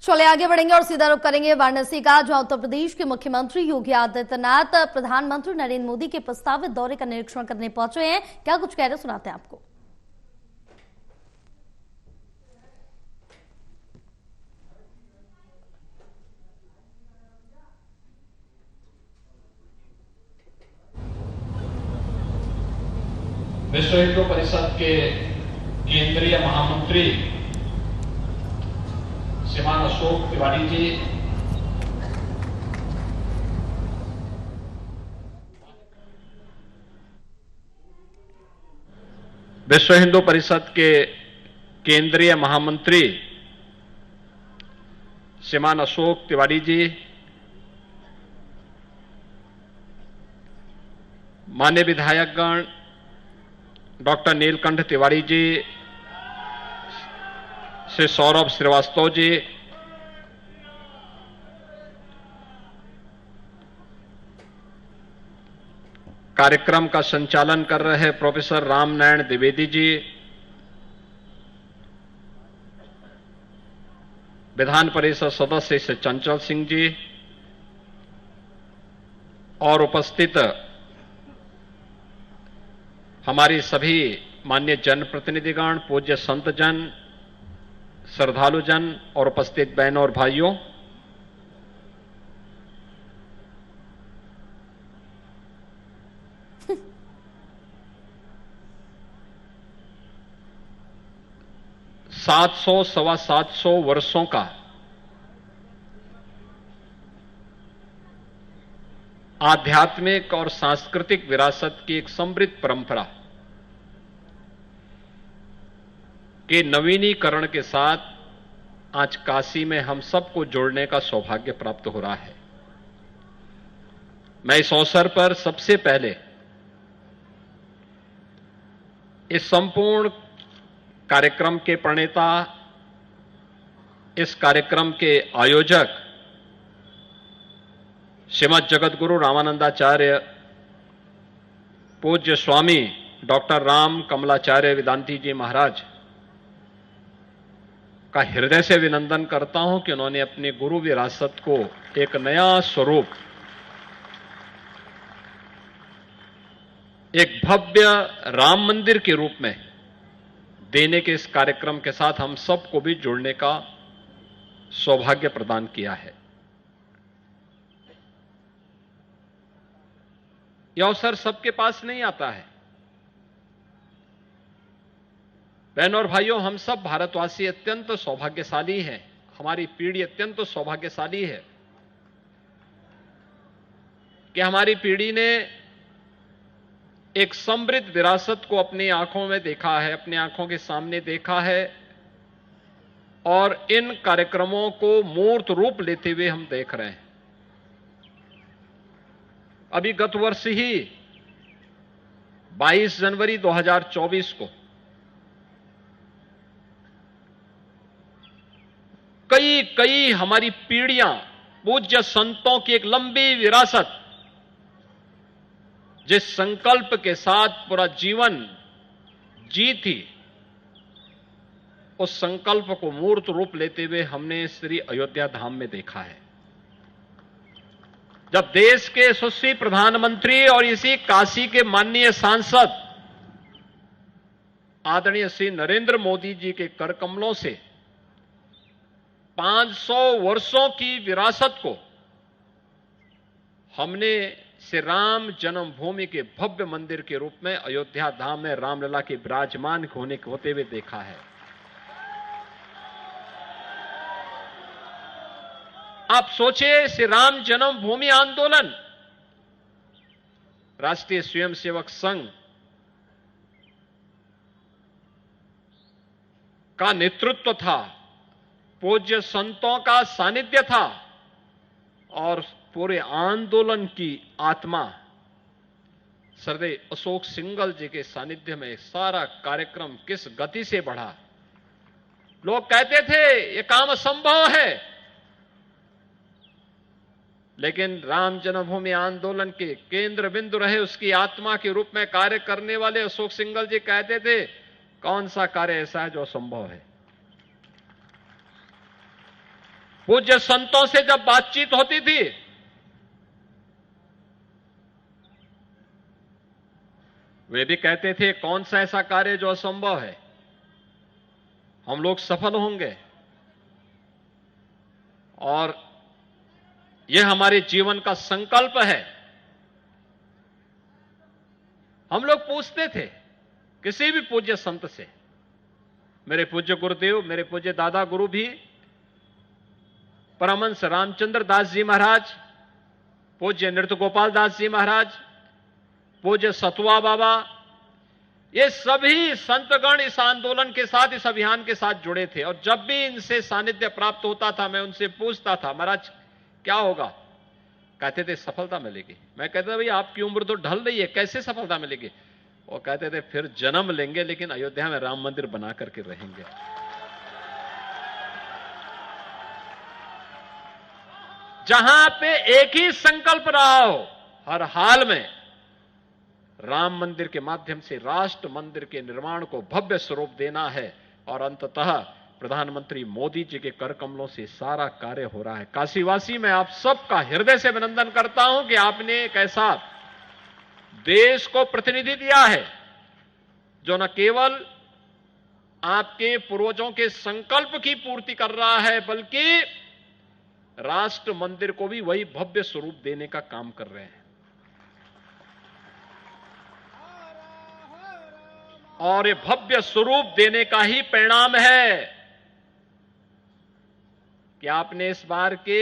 चले आगे बढ़ेंगे और सीधा रुख करेंगे वाराणसी का, जहां उत्तर प्रदेश के मुख्यमंत्री योगी आदित्यनाथ प्रधानमंत्री नरेंद्र मोदी के प्रस्तावित दौरे का निरीक्षण करने पहुंचे हैं। क्या कुछ कह रहे सुनाते हैं आपको। विश्व हिंदू परिषद के केंद्रीय महामंत्री श्रीमान अशोक तिवारी जी, विश्व हिंदू परिषद के केंद्रीय महामंत्री श्रीमान अशोक तिवारी जी, माननीय विधायकगण डॉक्टर नीलकंठ तिवारी जी, श्री सौरभ श्रीवास्तव जी, कार्यक्रम का संचालन कर रहे प्रोफेसर रामनारायण द्विवेदी जी, विधान परिषद सदस्य श्री चंचल सिंह जी और उपस्थित हमारी सभी माननीय जनप्रतिनिधिगण, पूज्य संतजन, श्रद्धालुजन और उपस्थित बहनों और भाइयों, सवा 700 वर्षों का आध्यात्मिक और सांस्कृतिक विरासत की एक समृद्ध परंपरा के नवीनीकरण के साथ आज काशी में हम सबको जोड़ने का सौभाग्य प्राप्त हो रहा है। मैं इस अवसर पर सबसे पहले इस संपूर्ण कार्यक्रम के प्रणेता, इस कार्यक्रम के आयोजक श्रीमद जगतगुरु रामानंदाचार्य पूज्य स्वामी डॉक्टर राम कमलाचार्य वेदांती जी महाराज का हृदय से अभिनंदन करता हूं कि उन्होंने अपनी गुरु विरासत को एक नया स्वरूप, एक भव्य राम मंदिर के रूप में देने के इस कार्यक्रम के साथ हम सबको भी जुड़ने का सौभाग्य प्रदान किया है। यह अवसर सबके पास नहीं आता है। बहनों और भाइयों, हम सब भारतवासी अत्यंत सौभाग्यशाली हैं। हमारी पीढ़ी अत्यंत सौभाग्यशाली है कि हमारी पीढ़ी ने एक समृद्ध विरासत को अपनी आंखों में देखा है, अपनी आंखों के सामने देखा है और इन कार्यक्रमों को मूर्त रूप लेते हुए हम देख रहे हैं। अभी गत वर्ष ही 22 जनवरी 2024 को कई हमारी पीढ़ियां पूज्य संतों की एक लंबी विरासत, जिस संकल्प के साथ पूरा जीवन जी थी, उस संकल्प को मूर्त रूप लेते हुए हमने श्री अयोध्या धाम में देखा है। जब देश के यशस्वी प्रधानमंत्री और इसी काशी के माननीय सांसद आदरणीय श्री नरेंद्र मोदी जी के कर कमलों से 500 वर्षों की विरासत को हमने श्री राम जन्मभूमि के भव्य मंदिर के रूप में अयोध्या धाम में रामलला के विराजमान होते हुए देखा है। आप सोचिए, श्री राम जन्मभूमि आंदोलन राष्ट्रीय स्वयंसेवक संघ का नेतृत्व था, पूज्य संतों का सानिध्य था और पूरे आंदोलन की आत्मा सरदेव अशोक सिंघल जी के सानिध्य में सारा कार्यक्रम किस गति से बढ़ा। लोग कहते थे ये काम असंभव है, लेकिन राम जन्मभूमि आंदोलन के केंद्र बिंदु रहे, उसकी आत्मा के रूप में कार्य करने वाले अशोक सिंघल जी कहते थे, कौन सा कार्य ऐसा है जो असंभव है। पूज्य संतों से जब बातचीत होती थी वे भी कहते थे कौन सा ऐसा कार्य जो असंभव है, हम लोग सफल होंगे और यह हमारे जीवन का संकल्प है। हम लोग पूछते थे किसी भी पूज्य संत से, मेरे पूज्य गुरुदेव, मेरे पूज्य दादा गुरु भी, परमहंस रामचंद्र दास जी महाराज, पूज्य नृत्य गोपाल दास जी महाराज, पूज्य सतुआ बाबा, ये सभी संतगण इस आंदोलन के साथ, इस अभियान के साथ जुड़े थे। और जब भी इनसे सानिध्य प्राप्त होता था मैं उनसे पूछता था, महाराज क्या होगा? कहते थे सफलता मिलेगी। मैं कहता था भाई आपकी उम्र तो ढल रही है, कैसे सफलता मिलेगी? वो कहते थे फिर जन्म लेंगे लेकिन अयोध्या में राम मंदिर बना करके रहेंगे। जहां पे एक ही संकल्प रहा हो, हर हाल में राम मंदिर के माध्यम से राष्ट्र मंदिर के निर्माण को भव्य स्वरूप देना है। और अंततः प्रधानमंत्री मोदी जी के कर कमलों से सारा कार्य हो रहा है। काशीवासी, मैं आप सबका हृदय से अभिनंदन करता हूं कि आपने एक ऐसा देश को प्रतिनिधि दिया है जो न केवल आपके पूर्वजों के संकल्प की पूर्ति कर रहा है बल्कि राष्ट्र मंदिर को भी वही भव्य स्वरूप देने का काम कर रहे हैं। और ये भव्य स्वरूप देने का ही परिणाम है कि आपने इस बार के